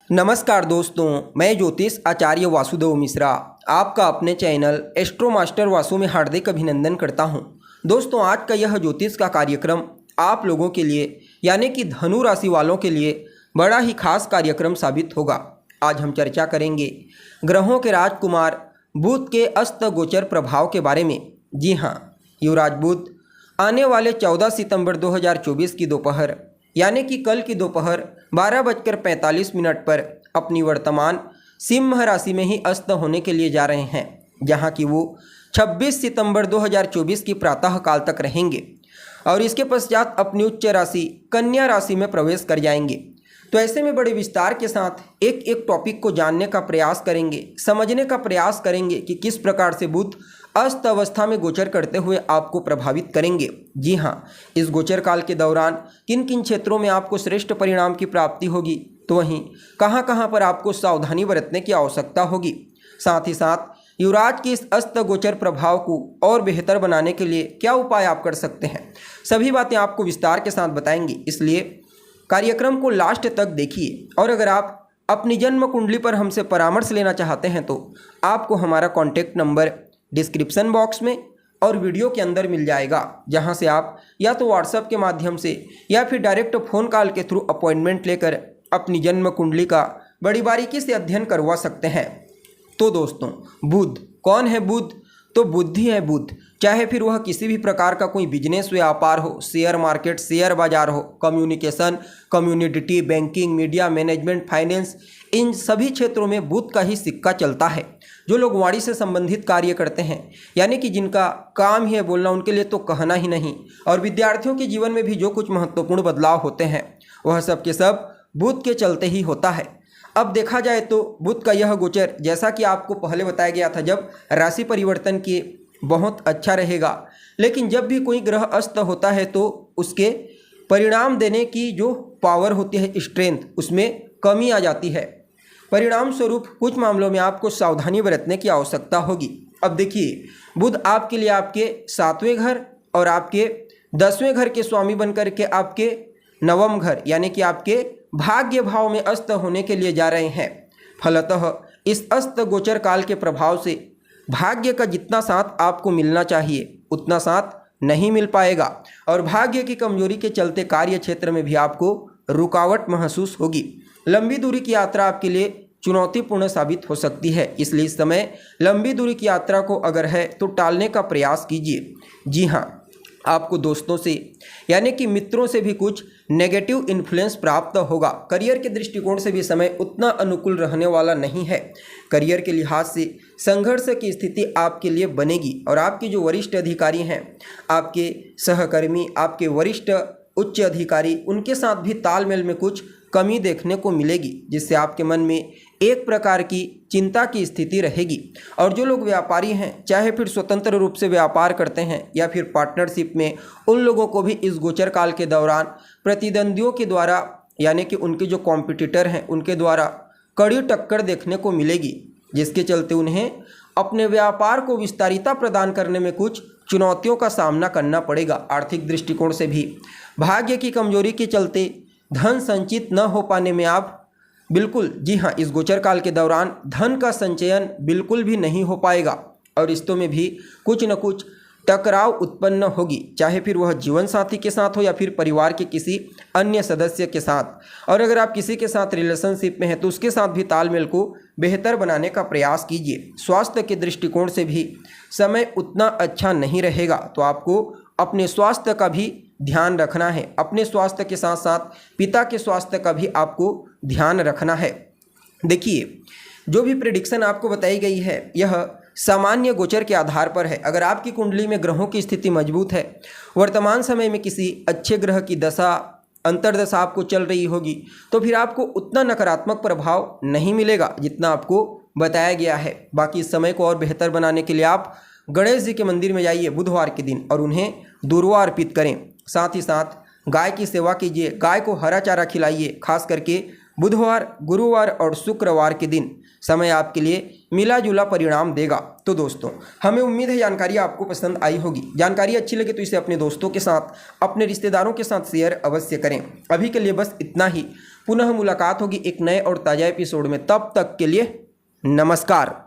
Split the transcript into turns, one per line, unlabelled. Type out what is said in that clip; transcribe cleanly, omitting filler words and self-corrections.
नमस्कार दोस्तों, मैं ज्योतिष आचार्य वासुदेव मिश्रा आपका अपने चैनल एस्ट्रो मास्टर वासु में हार्दिक अभिनंदन करता हूं। दोस्तों, आज का यह ज्योतिष का कार्यक्रम आप लोगों के लिए यानी कि धनु राशि वालों के लिए बड़ा ही खास कार्यक्रम साबित होगा। आज हम चर्चा करेंगे ग्रहों के राजकुमार बुध के अस्त गोचर प्रभाव के बारे में। जी हाँ, युवराज बुध आने वाले 14 सितंबर 2024 की दोपहर यानी कि कल की दोपहर 12:45 पर अपनी वर्तमान सिंह राशि में ही अस्त होने के लिए जा रहे हैं, जहां कि वो 26 सितंबर 2024 की प्रातः काल तक रहेंगे और इसके पश्चात अपनी उच्च राशि कन्या राशि में प्रवेश कर जाएंगे। तो ऐसे में बड़े विस्तार के साथ एक एक टॉपिक को जानने का प्रयास करेंगे, समझने का प्रयास करेंगे कि किस प्रकार से बुध अस्त अवस्था में गोचर करते हुए आपको प्रभावित करेंगे। जी हाँ, इस गोचर काल के दौरान किन किन क्षेत्रों में आपको श्रेष्ठ परिणाम की प्राप्ति होगी, तो वहीं कहाँ कहाँ पर आपको सावधानी बरतने की आवश्यकता होगी। साथ ही साथ युवराज के इस अस्त गोचर प्रभाव को और बेहतर बनाने के लिए क्या उपाय आप कर सकते हैं, सभी बातें आपको विस्तार के साथ बताएंगे। इसलिए कार्यक्रम को लास्ट तक देखिए और अगर आप अपनी जन्म कुंडली पर हमसे परामर्श लेना चाहते हैं तो आपको हमारा कॉन्टैक्ट नंबर डिस्क्रिप्शन बॉक्स में और वीडियो के अंदर मिल जाएगा, जहां से आप या तो व्हाट्सएप के माध्यम से या फिर डायरेक्ट फ़ोन कॉल के थ्रू अपॉइंटमेंट लेकर अपनी जन्म कुंडली का बड़ी बारीकी से अध्ययन करवा सकते हैं। तो दोस्तों, बुध कौन है? बुध तो बुद्धि है। बुध चाहे फिर वह किसी भी प्रकार का कोई बिजनेस व्यापार हो, शेयर मार्केट, शेयर बाजार हो, communication, community, banking, media, management, finance, इन सभी क्षेत्रों में बुध का ही सिक्का चलता है। जो लोग वाणी से संबंधित कार्य करते हैं यानी कि जिनका काम ही है बोलना, उनके लिए तो कहना ही नहीं। और विद्यार्थियों के जीवन में भी जो कुछ महत्वपूर्ण बदलाव होते हैं वह सब के सब बुध के चलते ही होता है। अब देखा जाए तो बुध का यह गोचर, जैसा कि आपको पहले बताया गया था, जब राशि परिवर्तन किए बहुत अच्छा रहेगा, लेकिन जब भी कोई ग्रह अस्त होता है तो उसके परिणाम देने की जो पावर होती है, स्ट्रेंथ, उसमें कमी आ जाती है। परिणाम स्वरूप कुछ मामलों में आपको सावधानी बरतने की आवश्यकता होगी। अब देखिए, बुध आपके लिए आपके 7वें घर और आपके 10वें घर के स्वामी बनकर के आपके 9वें घर यानी कि आपके भाग्य भाव में अस्त होने के लिए जा रहे हैं। फलतः इस अस्त गोचर काल के प्रभाव से भाग्य का जितना साथ आपको मिलना चाहिए उतना साथ नहीं मिल पाएगा और भाग्य की कमजोरी के चलते कार्य क्षेत्र में भी आपको रुकावट महसूस होगी। लंबी दूरी की यात्रा आपके लिए चुनौतीपूर्ण साबित हो सकती है, इसलिए इस समय लंबी दूरी की यात्रा को अगर है तो टालने का प्रयास कीजिए। जी हाँ, आपको दोस्तों से यानी कि मित्रों से भी कुछ नेगेटिव इन्फ्लुएंस प्राप्त होगा। करियर के दृष्टिकोण से भी समय उतना अनुकूल रहने वाला नहीं है। करियर के लिहाज से संघर्ष की स्थिति आपके लिए बनेगी और आपके जो वरिष्ठ अधिकारी हैं, आपके सहकर्मी, आपके वरिष्ठ उच्च अधिकारी, उनके साथ भी तालमेल में कुछ कमी देखने को मिलेगी, जिससे आपके मन में एक प्रकार की चिंता की स्थिति रहेगी। और जो लोग व्यापारी हैं, चाहे फिर स्वतंत्र रूप से व्यापार करते हैं या फिर पार्टनरशिप में, उन लोगों को भी इस गोचर काल के दौरान प्रतिद्वंदियों के द्वारा यानी कि उनके जो कॉम्पिटिटर हैं उनके द्वारा कड़ी टक्कर देखने को मिलेगी, जिसके चलते उन्हें अपने व्यापार को विस्तारिता प्रदान करने में कुछ चुनौतियों का सामना करना पड़ेगा। आर्थिक दृष्टिकोण से भी भाग्य की कमजोरी के चलते धन संचित न हो पाने में आप बिल्कुल, जी हाँ, इस गोचर काल के दौरान धन का संचयन बिल्कुल भी नहीं हो पाएगा और रिश्तों में भी कुछ न कुछ टकराव उत्पन्न होगी, चाहे फिर वह जीवन साथी के साथ हो या फिर परिवार के किसी अन्य सदस्य के साथ। और अगर आप किसी के साथ रिलेशनशिप में हैं तो उसके साथ भी तालमेल को बेहतर बनाने का प्रयास कीजिए। स्वास्थ्य के दृष्टिकोण से भी समय उतना अच्छा नहीं रहेगा, तो आपको अपने स्वास्थ्य का भी ध्यान रखना है। अपने स्वास्थ्य के साथ साथ पिता के स्वास्थ्य का भी आपको ध्यान रखना है। देखिए, जो भी प्रेडिक्शन आपको बताई गई है यह सामान्य गोचर के आधार पर है। अगर आपकी कुंडली में ग्रहों की स्थिति मजबूत है, वर्तमान समय में किसी अच्छे ग्रह की दशा अंतर्दशा आपको चल रही होगी, तो फिर आपको उतना नकारात्मक प्रभाव नहीं मिलेगा जितना आपको बताया गया है। बाकी इस समय को और बेहतर बनाने के लिए आप गणेश जी के मंदिर में जाइए बुधवार के दिन और उन्हें दूर्वा अर्पित करें। साथ ही साथ गाय की सेवा कीजिए, गाय को हरा चारा खिलाइए। खास करके बुधवार, गुरुवार और शुक्रवार के दिन समय आपके लिए मिला जुला परिणाम देगा। तो दोस्तों, हमें उम्मीद है जानकारी आपको पसंद आई होगी। जानकारी अच्छी लगे तो इसे अपने दोस्तों के साथ, अपने रिश्तेदारों के साथ शेयर अवश्य करें। अभी के लिए बस इतना ही। पुनः मुलाकात होगी एक नए और ताज़ा एपिसोड में। तब तक के लिए नमस्कार।